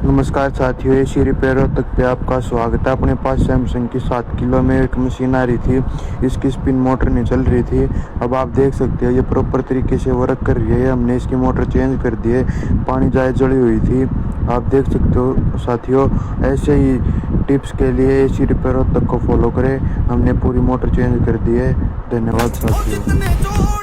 नमस्कार साथियों, AC repair तक पे आपका स्वागत है। अपने पास सैमसंग की 7 किलो में एक मशीन आ रही थी। इसकी स्पिन मोटर नहीं चल रही थी। अब आप देख सकते हैं ये प्रॉपर तरीके से वर्क कर रही है। हमने इसकी मोटर चेंज कर दी है, पानी जाए जड़ी हुई थी। आप देख सकते हो साथियों, ऐसे ही टिप्स के लिए एसी रिपेयर तक को फॉलो करें। हमने पूरी मोटर चेंज कर दी है। धन्यवाद साथियों।